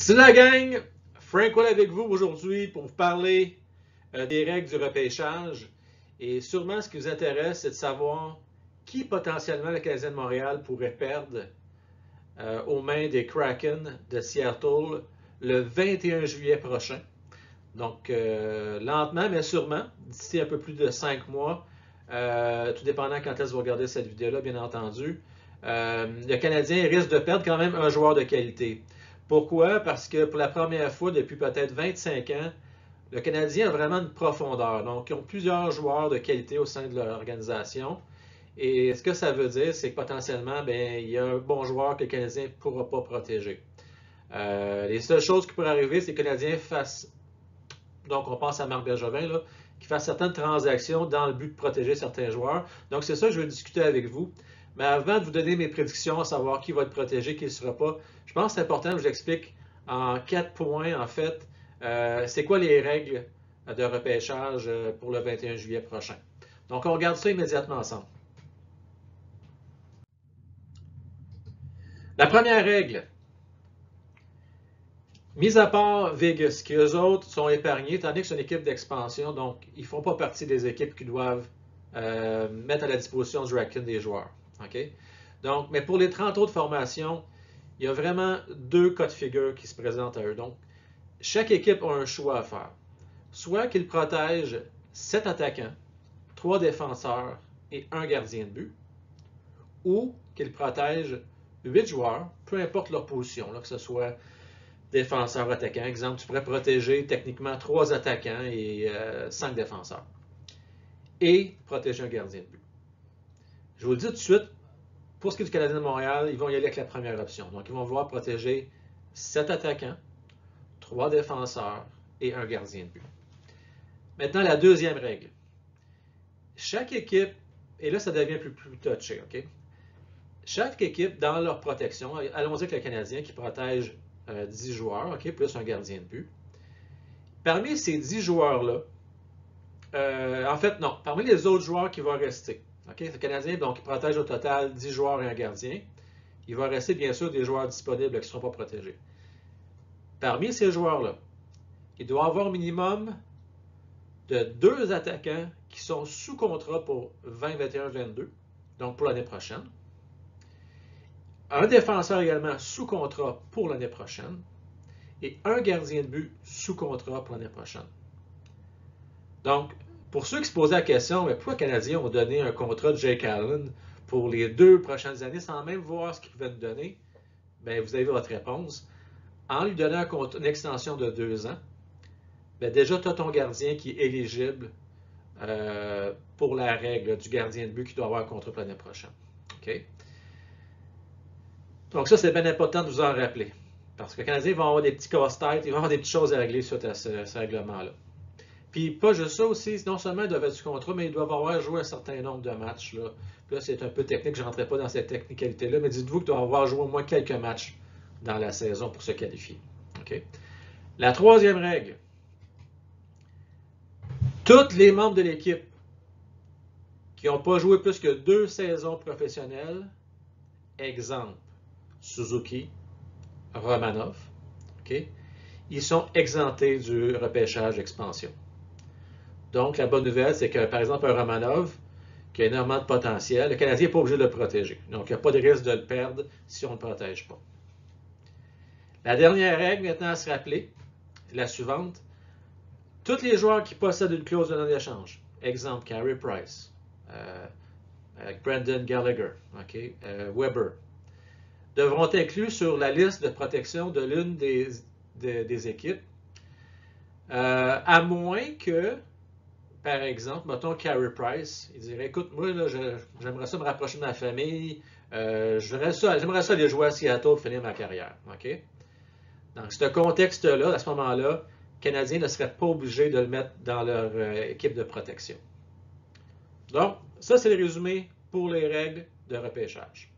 C'est la gang! Frank Wall avec vous aujourd'hui pour vous parler des règles du repêchage. Et sûrement, ce qui vous intéresse, c'est de savoir qui potentiellement le Canadien de Montréal pourrait perdre aux mains des Kraken de Seattle le 21 juillet prochain. Donc, lentement, mais sûrement, d'ici un peu plus de 5 mois, tout dépendant quand est-ce que vous regardez cette vidéo-là, bien entendu, le Canadien risque de perdre quand même un joueur de qualité. Pourquoi? Parce que pour la première fois depuis peut-être 25 ans, le Canadien a vraiment une profondeur. Donc, ils ont plusieurs joueurs de qualité au sein de leur organisation. Et ce que ça veut dire, c'est que potentiellement, il y a un bon joueur que le Canadien ne pourra pas protéger. Les seules choses qui pourraient arriver, c'est que le Canadien fasse, donc on pense à Marc Bergevin, là, qui fasse certaines transactions dans le but de protéger certains joueurs. Donc, c'est ça que je veux discuter avec vous. Mais avant de vous donner mes prédictions, à savoir qui va être protégé, qui ne sera pas, je pense que c'est important que je vous explique en 4 points, en fait, c'est quoi les règles de repêchage pour le 21 juillet prochain. Donc, on regarde ça immédiatement ensemble. La première règle, mis à part Vegas, qui eux autres sont épargnés, étant donné que c'est une équipe d'expansion, donc ils ne font pas partie des équipes qui doivent mettre à la disposition du Kraken des joueurs. Okay? Donc, mais pour les 30 autres formations, il y a vraiment deux cas de figure qui se présentent à eux. Donc, chaque équipe a un choix à faire. Soit qu'ils protègent 7 attaquants, 3 défenseurs et 1 gardien de but, ou qu'ils protègent 8 joueurs, peu importe leur position, là, que ce soit défenseur, attaquant. Exemple, tu pourrais protéger techniquement 3 attaquants et 5 défenseurs. Et protéger un gardien de but. Je vous le dis tout de suite, pour ce qui est du Canadien de Montréal, ils vont y aller avec la première option. Donc, ils vont vouloir protéger 7 attaquants, 3 défenseurs et un gardien de but. Maintenant, la deuxième règle. Chaque équipe, et là, ça devient plus touché, OK? Chaque équipe, dans leur protection, allons-y avec le Canadien qui protège 10 joueurs, OK, plus un gardien de but. Parmi ces 10 joueurs-là, en fait, non, parmi les autres joueurs qui vont rester, OK, le Canadien, donc, il protège au total 10 joueurs et un gardien. Il va rester, bien sûr, des joueurs disponibles qui ne seront pas protégés. Parmi ces joueurs-là, il doit y avoir un minimum de 2 attaquants qui sont sous contrat pour 2021-22, donc pour l'année prochaine. Un défenseur également sous contrat pour l'année prochaine. Et un gardien de but sous contrat pour l'année prochaine. Donc, pour ceux qui se posaient la question, mais pourquoi les Canadiens ont donné un contrat de Jake Allen pour les 2 prochaines années sans même voir ce qu'ils pouvaient nous donner, bien, vous avez votre réponse. En lui donnant une extension de 2 ans, bien, déjà, tu as ton gardien qui est éligible pour la règle du gardien de but qui doit avoir un contrat pour l'année prochaine. OK? Donc, ça, c'est bien important de vous en rappeler. Parce que les Canadiens vont avoir des petits casse-têtes, ils vont avoir des petites choses à régler suite à ce règlement-là. Puis, pas juste ça aussi, non seulement ils doivent être du contrat, mais ils doivent avoir joué un certain nombre de matchs. Là, là c'est un peu technique, je ne rentrerai pas dans cette technicalité-là, mais dites-vous qu'ils doivent avoir joué au moins quelques matchs dans la saison pour se qualifier. Okay? La troisième règle. Tous les membres de l'équipe qui n'ont pas joué plus que 2 saisons professionnelles, exemple, Suzuki, Romanov, okay, ils sont exemptés du repêchage d'expansion. Donc, la bonne nouvelle, c'est que, par exemple, un Romanov, qui a énormément de potentiel, le Canadien n'est pas obligé de le protéger. Donc, il n'y a pas de risque de le perdre si on ne le protège pas. La dernière règle, maintenant, à se rappeler, c'est la suivante. Tous les joueurs qui possèdent une clause de non-échange, exemple, Carey Price, Brendan Gallagher, okay, Weber, devront être inclus sur la liste de protection de l'une des équipes, à moins que, par exemple, mettons Carey Price, il dirait, écoute, moi, j'aimerais ça me rapprocher de ma famille, j'aimerais ça aller jouer à Seattle pour finir ma carrière. Okay? Dans ce contexte-là, à ce moment-là, les Canadiens ne seraient pas obligés de le mettre dans leur équipe de protection. Donc, ça, c'est le résumé pour les règles de repêchage.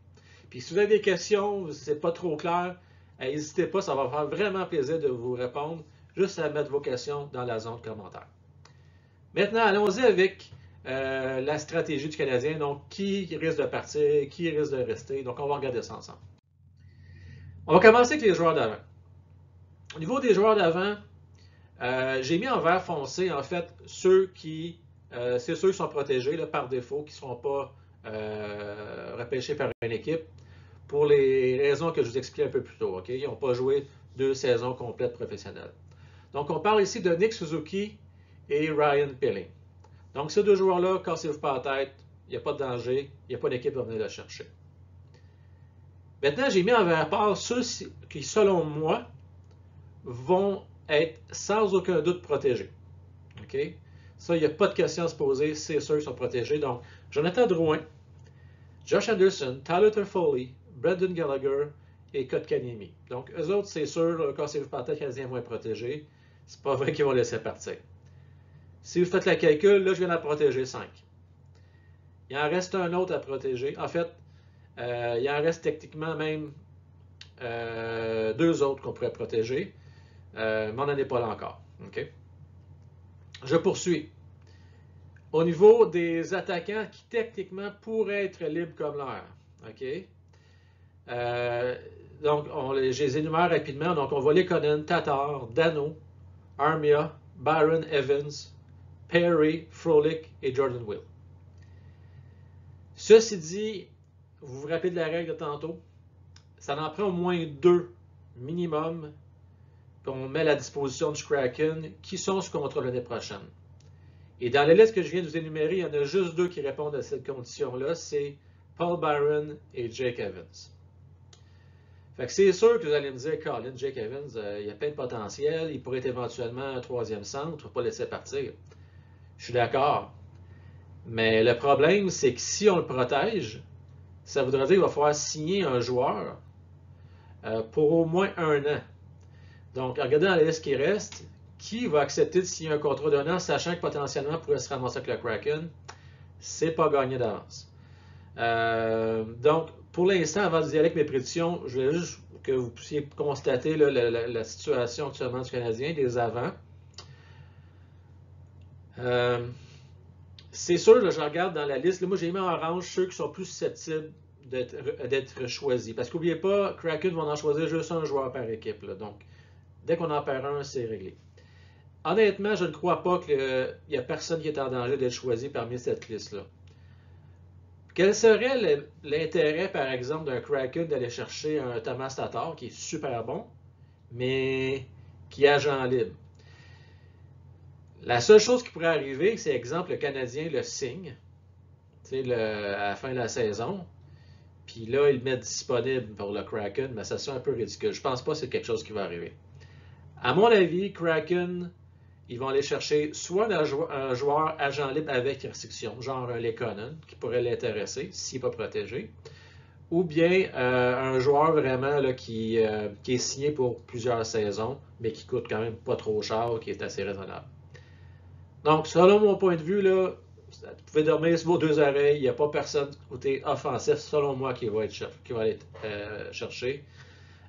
Puis, si vous avez des questions, si ce n'est pas trop clair, n'hésitez pas, ça va faire vraiment plaisir de vous répondre. Juste à mettre vos questions dans la zone de commentaires. Maintenant, allons-y avec la stratégie du Canadien. Donc, qui risque de partir, qui risque de rester. Donc, on va regarder ça ensemble. On va commencer avec les joueurs d'avant. Au niveau des joueurs d'avant, j'ai mis en vert foncé, en fait, c'est ceux qui sont protégés là, par défaut, qui ne seront pas repêchés par une équipe, pour les raisons que je vous expliquais un peu plus tôt. Okay? Ils n'ont pas joué 2 saisons complètes professionnelles. Donc, on parle ici de Nick Suzuki et Ryan Pilling. Donc, ces 2 joueurs-là, cassez-vous pas la tête, il n'y a pas de danger, il n'y a pas d'équipe qui va venir le chercher. Maintenant, j'ai mis en vert part ceux qui, selon moi, vont être sans aucun doute protégés. OK? Ça, il n'y a pas de question à se poser, c'est sûr qu'ils sont protégés. Donc, Jonathan Drouin, Josh Anderson, Tyler Toffoli, Brendan Gallagher et Kotkaniemi. Donc, eux autres, c'est sûr, quand vous partez, les Canadiens vont être protégés. C'est pas vrai qu'ils vont laisser partir. Si vous faites le calcul, là, je viens d'en protéger 5. Il en reste un autre à protéger. En fait, il en reste techniquement même 2 autres qu'on pourrait protéger. Mais on n'en est pas là encore. Okay? Je poursuis. Au niveau des attaquants qui techniquement pourraient être libres comme l'air. Okay? Donc, je les énumère rapidement. Donc, on va les connaître. Tatar, Dano, Armia, Byron Evans, Perry, Frolic et Jordan Will. Ceci dit, vous vous rappelez de la règle de tantôt, ça en prend au moins 2 minimum qu'on met à la disposition du Kraken qui sont sous contrat l'année prochaine. Et dans les listes que je viens de vous énumérer, il y en a juste 2 qui répondent à cette condition-là, c'est Paul Byron et Jake Evans. Fait que c'est sûr que vous allez me dire, Colin, Jake Evans, il a plein de potentiel, il pourrait être éventuellement un 3e centre, il ne faut pas le laisser partir. Je suis d'accord. Mais le problème, c'est que si on le protège, ça voudrait dire qu'il va falloir signer un joueur pour au moins 1 an. Donc, regardez dans la liste qui reste, qui va accepter de signer un contrat d'1 an, sachant que potentiellement pourrait se ramasser avec le Kraken? C'est pas gagné d'avance. Donc, pour l'instant, avant de dire avec mes prédictions, je voulais juste que vous puissiez constater là, la situation actuellement du Canadien, des avants. C'est sûr, là, je regarde dans la liste, là, moi j'ai mis en orange ceux qui sont plus susceptibles d'être choisis. Parce qu'oubliez pas, Kraken va en choisir juste un joueur par équipe. Là. Donc, dès qu'on en perd un, c'est réglé. Honnêtement, je ne crois pas qu'il y a personne qui est en danger d'être choisi parmi cette liste-là. Quel serait l'intérêt, par exemple, d'un Kraken d'aller chercher un Thomas Tatar, qui est super bon, mais qui est agent libre? La seule chose qui pourrait arriver, c'est, exemple, le Canadien le signe à la fin de la saison, puis là, ils le mettent disponible pour le Kraken, mais ça serait un peu ridicule. Je ne pense pas que c'est quelque chose qui va arriver. À mon avis, Kraken, ils vont aller chercher soit un joueur agent libre avec restriction, genre un Lekonen, qui pourrait l'intéresser s'il n'est pas protégé, ou bien un joueur vraiment là, qui est signé pour plusieurs saisons, mais qui coûte quand même pas trop cher, qui est assez raisonnable. Donc, selon mon point de vue, là, vous pouvez dormir sur vos 2 oreilles, il n'y a pas personne côté offensif, selon moi, qui va être cherché.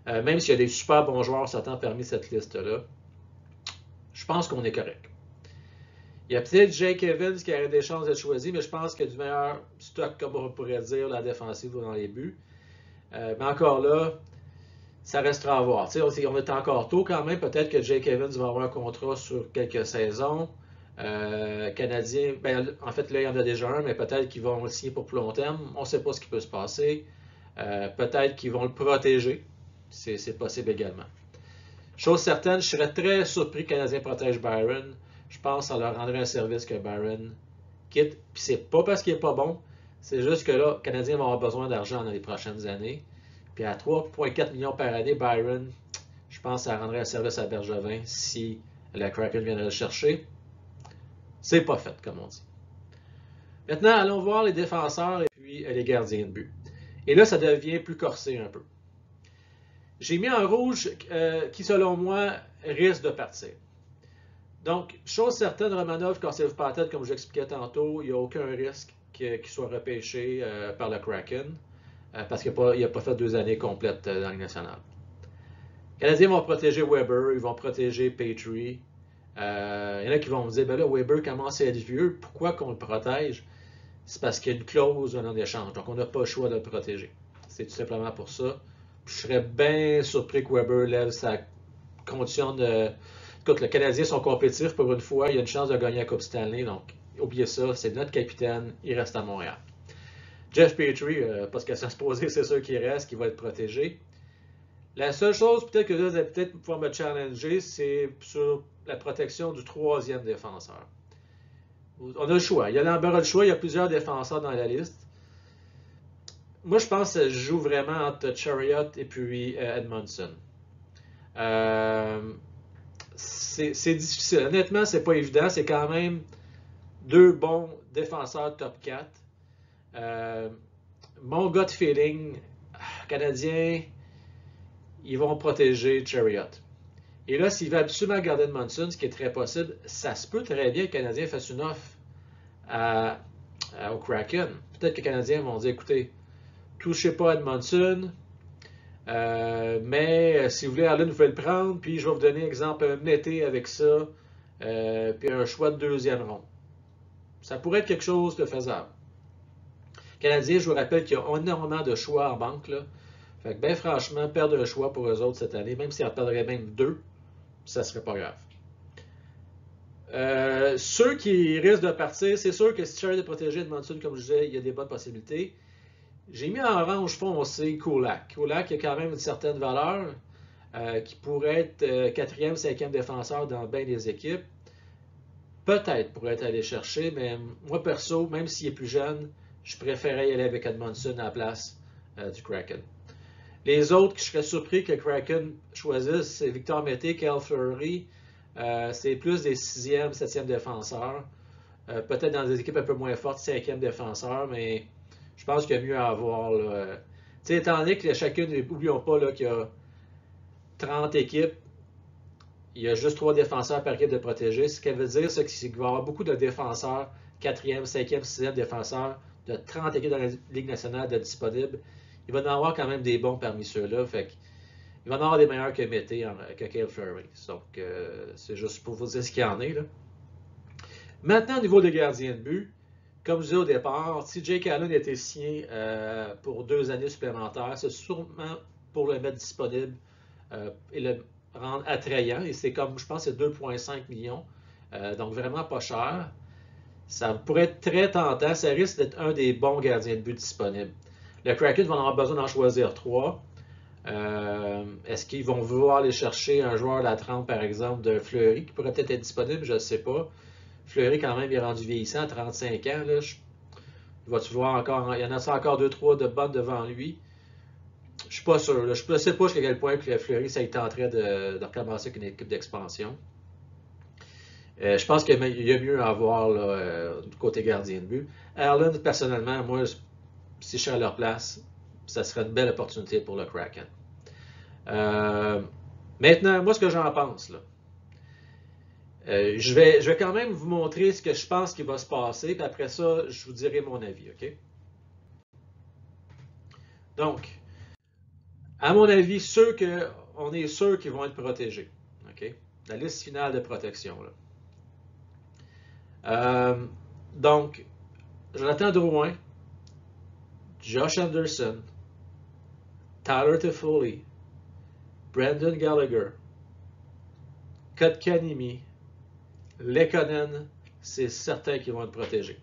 Même s'il y a des super bons joueurs sortant parmi cette liste-là, je pense qu'on est correct. Il y a peut-être Jake Evans qui aurait des chances d'être choisi, mais je pense qu'il y a du meilleur stock, comme on pourrait dire, la défensive ou dans les buts. Mais encore là, ça restera à voir. On est encore tôt quand même. Peut-être que Jake Evans va avoir un contrat sur quelques saisons. Canadiens, en fait, là, il y en a déjà un, mais peut-être qu'ils vont le signer pour plus long terme. On ne sait pas ce qui peut se passer. Peut-être qu'ils vont le protéger. C'est possible également. Chose certaine, je serais très surpris que les Canadiens protègent Byron. Je pense que ça leur rendrait un service que Byron quitte. Puis c'est pas parce qu'il n'est pas bon, c'est juste que là, les Canadiens vont avoir besoin d'argent dans les prochaines années. Puis à 3,4 millions par année, Byron, je pense que ça rendrait un service à Bergevin si le Kraken viendrait le chercher. C'est pas fait, comme on dit. Maintenant, allons voir les défenseurs et puis les gardiens de but. Et là, ça devient plus corsé un peu. J'ai mis en rouge qui, selon moi, risque de partir. Donc, chose certaine, Romanov, quand c'est pas la tête, comme je l'expliquais tantôt, il n'y a aucun risque qu'il soit repêché par le Kraken parce qu'il n'a pas fait 2 années complètes dans la Ligue nationale. Les Canadiens vont protéger Weber, ils vont protéger Petrie. Il y en a qui vont me dire, ben là, Weber commence à être vieux, pourquoi qu'on le protège? C'est parce qu'il y a une clause en échange, donc on n'a pas le choix de le protéger. C'est tout simplement pour ça. Je serais bien surpris que Weber lève sa conditions de... Écoute, les Canadiens sont compétitifs pour une fois, il y a une chance de gagner la Coupe Stanley, donc oubliez ça, c'est notre capitaine, il reste à Montréal. Jeff Petrie, parce que ça se posait, c'est sûr qu'il reste, qu'il va être protégé. La seule chose, peut-être que vous allez peut-être pouvoir me challenger, c'est sur la protection du troisième défenseur. On a le choix. Il y a l'embarras de choix, il y a plusieurs défenseurs dans la liste. Moi, je pense que ça joue vraiment entre Chariot et puis Edmondson. C'est difficile. Honnêtement, c'est pas évident. C'est quand même deux bons défenseurs top 4. Mon gut feeling, Canadien, ils vont protéger Chariot. Et là, s'il veut absolument garder Edmondson, ce qui est très possible, ça se peut très bien que le Canadien fasse une offre au Kraken. Peut-être que les Canadiens vont dire, écoutez, touchez pas Edmondson, mais si vous voulez, Allen, vous pouvez le prendre, puis je vais vous donner, exemple, un été avec ça, puis un choix de deuxième ronde. Ça pourrait être quelque chose de faisable. Canadiens, je vous rappelle qu'il y a énormément de choix en banque, là. Fait que, ben franchement, perdre un choix pour eux autres cette année, même s'ils en perdraient même deux, ça serait pas grave. Ceux qui risquent de partir, c'est sûr que si Chariot est protégé Edmondson, comme je disais, il y a des bonnes possibilités. J'ai mis en orange foncé Kulak. Kulak a quand même une certaine valeur, qui pourrait être quatrième, cinquième défenseur dans bien des équipes. Peut-être pourrait être allé chercher, mais moi perso, même s'il est plus jeune, je préférais y aller avec Edmondson à la place du Kraken. Les autres que je serais surpris que le Kraken choisisse, c'est Victor Mété, Kyle Fleury. C'est plus des 6e, 7e défenseurs. Peut-être dans des équipes un peu moins fortes, 5e défenseurs, mais je pense qu'il y a mieux à avoir. Étant donné que chacune, n'oublions pas qu'il y a 30 équipes, il y a juste 3 défenseurs par équipe de protéger. Ce qu'elle veut dire, c'est qu'il va y avoir beaucoup de défenseurs, 4e, 5e, 6e défenseurs, de 30 équipes dans la Ligue nationale de disponibles. Il va y en avoir quand même des bons parmi ceux-là. Fait il va y en avoir des meilleurs que Mété, que Kyle Fleury. Donc, c'est juste pour vous dire ce qu'il y en est. Là. Maintenant, au niveau des gardiens de but, comme je disais au départ, si Jake Allen a été signé pour 2 années supplémentaires, c'est sûrement pour le mettre disponible et le rendre attrayant. Et c'est comme, je pense, c'est 2,5 millions. Donc, vraiment pas cher. Ça pourrait être très tentant. Ça risque d'être un des bons gardiens de but disponibles. Le Kraken va avoir besoin d'en choisir 3. Est-ce qu'ils vont vouloir aller chercher un joueur de la trempe, par exemple, de Fleury, qui pourrait peut-être être disponible, je ne sais pas. Fleury, quand même, il est rendu vieillissant à 35 ans. Là. Va-tu voir encore, il y en a encore 2-3 de bonnes devant lui. Je ne suis pas sûr. Là. Je ne sais pas jusqu'à quel point que Fleury, ça tenterait de recommencer avec une équipe d'expansion. Je pense qu'il y a mieux à avoir là, du côté gardien de but. Allen, personnellement, moi, si je suis à leur place, ça serait une belle opportunité pour le Kraken. Maintenant, moi, ce que j'en pense, là, je vais quand même vous montrer ce que je pense qu'il va se passer, puis après ça, je vous dirai mon avis, OK? Donc, à mon avis, on est sûr qu'ils vont être protégés, OK? La liste finale de protection, là. Donc, Jonathan Drouin, Josh Anderson, Tyler Toffoli, Brendan Gallagher, Kotkaniemi, Lekkonen, c'est certain qu'ils vont être protégés.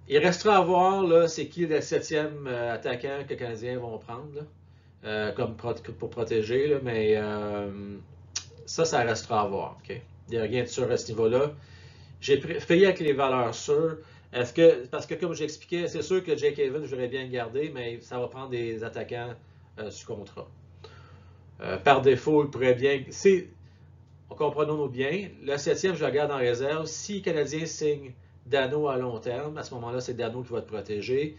Il restera à voir, là, c'est qui le 7e attaquant que les Canadiens vont prendre, là, pour protéger, là, mais ça restera à voir. Okay? Il n'y a rien de sûr à ce niveau-là. J'ai payé avec les valeurs sûres. Parce que comme j'expliquais, c'est sûr que Jake Evans, je voudrais bien le garder, mais ça va prendre des attaquants sous contrat. Par défaut, il pourrait bien... Comprenons-nous bien, le 7e, je le garde en réserve. Si le Canadien signe Dano à long terme, à ce moment-là, c'est Dano qui va être protégé.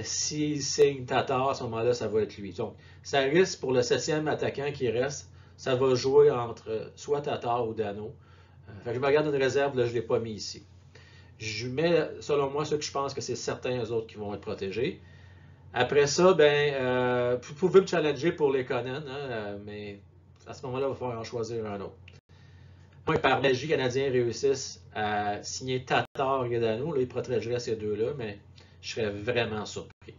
S'il signe Tatar, à ce moment-là, ça va être lui. Donc, ça risque pour le 7e attaquant qui reste, ça va jouer entre soit Tatar ou Dano. Fait que je me garde une réserve, là, je ne l'ai pas mis ici. Je mets, selon moi, ceux que je pense que c'est certains eux autres qui vont être protégés. Après ça, vous pouvez me challenger pour les Conan, hein, mais à ce moment-là, il va falloir en choisir un autre. Moi, par magie, les Canadiens réussissent à signer Tatar et Dano, là, ils protégeraient ces deux-là, mais je serais vraiment surpris.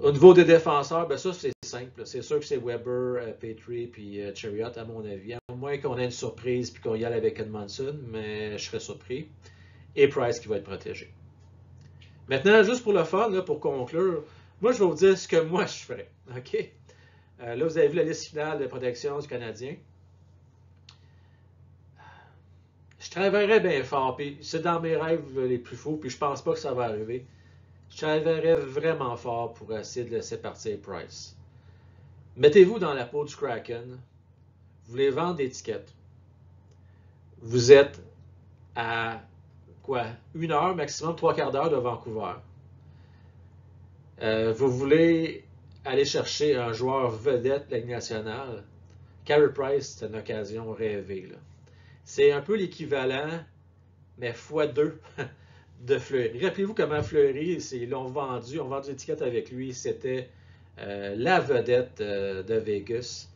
Au niveau des défenseurs, ça, c'est simple. C'est sûr que c'est Weber, Petrie puis Chariot, à mon avis. À moins qu'on ait une surprise puis qu'on y aille avec Edmondson, mais je serais surpris. Et Price qui va être protégé. Maintenant, juste pour le fun, là, pour conclure, moi, je vais vous dire ce que moi, je ferais. OK? Là, vous avez vu la liste finale de protection du Canadien. Je travaillerais bien fort, puis c'est dans mes rêves les plus fous, puis je pense pas que ça va arriver. Je travaillerais vraiment fort pour essayer de laisser partir Price. Mettez-vous dans la peau du Kraken. Vous voulez vendre des tickets. Vous êtes à quoi? 1 heure, maximum 3/4 d'heure de Vancouver. Vous voulez aller chercher un joueur vedette de la Ligue nationale. Carey Price, c'est une occasion rêvée. C'est un peu l'équivalent, mais x2 de Fleury. Rappelez-vous comment Fleury, ils l'ont vendu, on vendu l'étiquette avec lui. C'était la vedette de Vegas.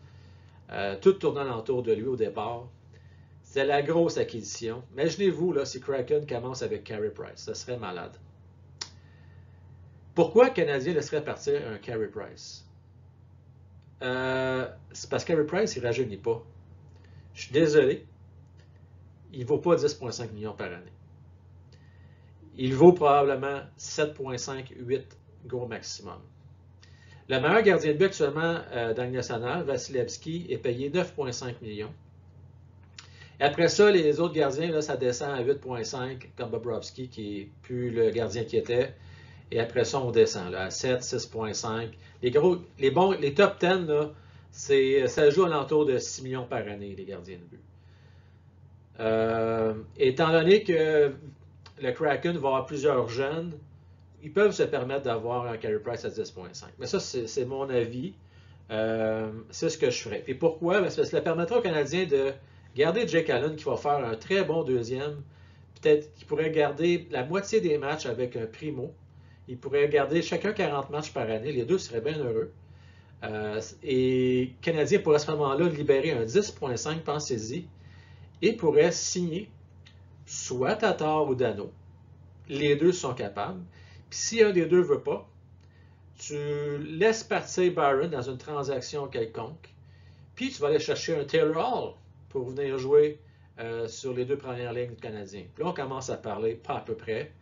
Tout tournant autour de lui au départ. C'est la grosse acquisition. Imaginez-vous là, si Kraken commence avec Carey Price. Ça serait malade. Pourquoi le Canadien laisserait partir un Carey Price? C'est parce que Carey Price, il ne rajeunit pas. Je suis désolé. Il ne vaut pas 10,5 millions par année. Il vaut probablement 7,5-8 gros maximum. Le meilleur gardien de but actuellement dans la Ligue nationale, Vasilevski, est payé 9,5 millions. Et après ça, les autres gardiens, là, ça descend à 8,5, comme Bobrovski, qui n'est plus le gardien qu'il était. Et après ça, on descend là, à 7, 6,5. Les top 10, là, ça joue alentour de 6 millions par année, les gardiens de but. Étant donné que le Kraken va avoir plusieurs jeunes, ils peuvent se permettre d'avoir un Carey Price à 10,5. Mais ça, c'est mon avis. C'est ce que je ferais. Et pourquoi? Parce que ça permettra aux Canadiens de garder Jake Allen, qui va faire un très bon deuxième. Peut-être qu'il pourrait garder la moitié des matchs avec un primo. Il pourrait garder chacun 40 matchs par année. Les deux seraient bien heureux. Et le Canadien pourrait à ce moment-là libérer un 10,5, pensez-y, et pourrait signer soit Tatar ou Dano. Les deux sont capables. Puis si un des deux ne veut pas, tu laisses partir Byron dans une transaction quelconque, puis tu vas aller chercher un Taylor Hall pour venir jouer sur les deux premières lignes du Canadien. Puis là, on commence à parler, pas à peu près.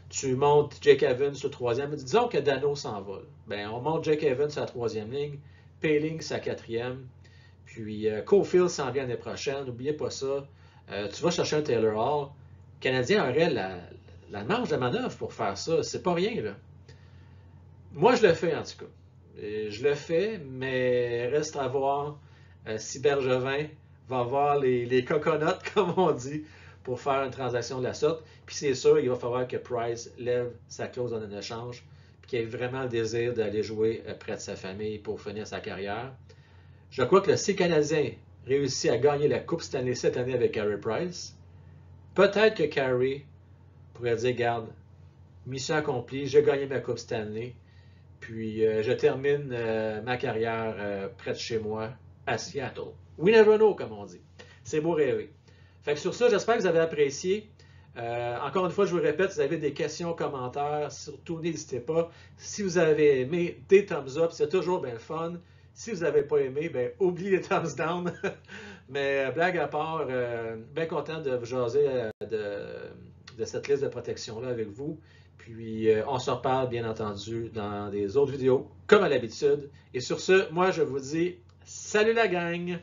Tu montes Jake Evans sur le troisième. Disons que Dano s'envole. Ben, on monte Jake Evans sur la troisième ligne, Poehling sa quatrième, puis Caulfield s'en vient l'année prochaine. N'oubliez pas ça. Tu vas chercher un Taylor Hall. Le Canadien aurait la marge de manœuvre pour faire ça. C'est pas rien, là. Moi, je le fais, en tout cas. Je le fais, mais reste à voir si Bergevin va avoir les coconuts, comme on dit, pour faire une transaction de la sorte. Puis c'est sûr, il va falloir que Price lève sa clause en échange, puis qu'il ait vraiment le désir d'aller jouer près de sa famille pour finir sa carrière. Je crois que si le Canadien réussit à gagner la Coupe Stanley cette année avec Carey Price, peut-être que Carey pourrait dire, garde, mission accomplie, j'ai gagné ma Coupe Stanley, puis je termine ma carrière près de chez moi, à Seattle. We never know, comme on dit. C'est beau rêver. Fait que sur ça, j'espère que vous avez apprécié. Encore une fois, je vous répète, si vous avez des questions, commentaires, surtout n'hésitez pas. Si vous avez aimé, des thumbs up, c'est toujours bien fun. Si vous n'avez pas aimé, ben oubliez les thumbs down. Mais blague à part, bien content de vous jaser de cette liste de protection-là avec vous. Puis on se reparle, bien entendu, dans des autres vidéos, comme à l'habitude. Et sur ce, moi, je vous dis salut la gang!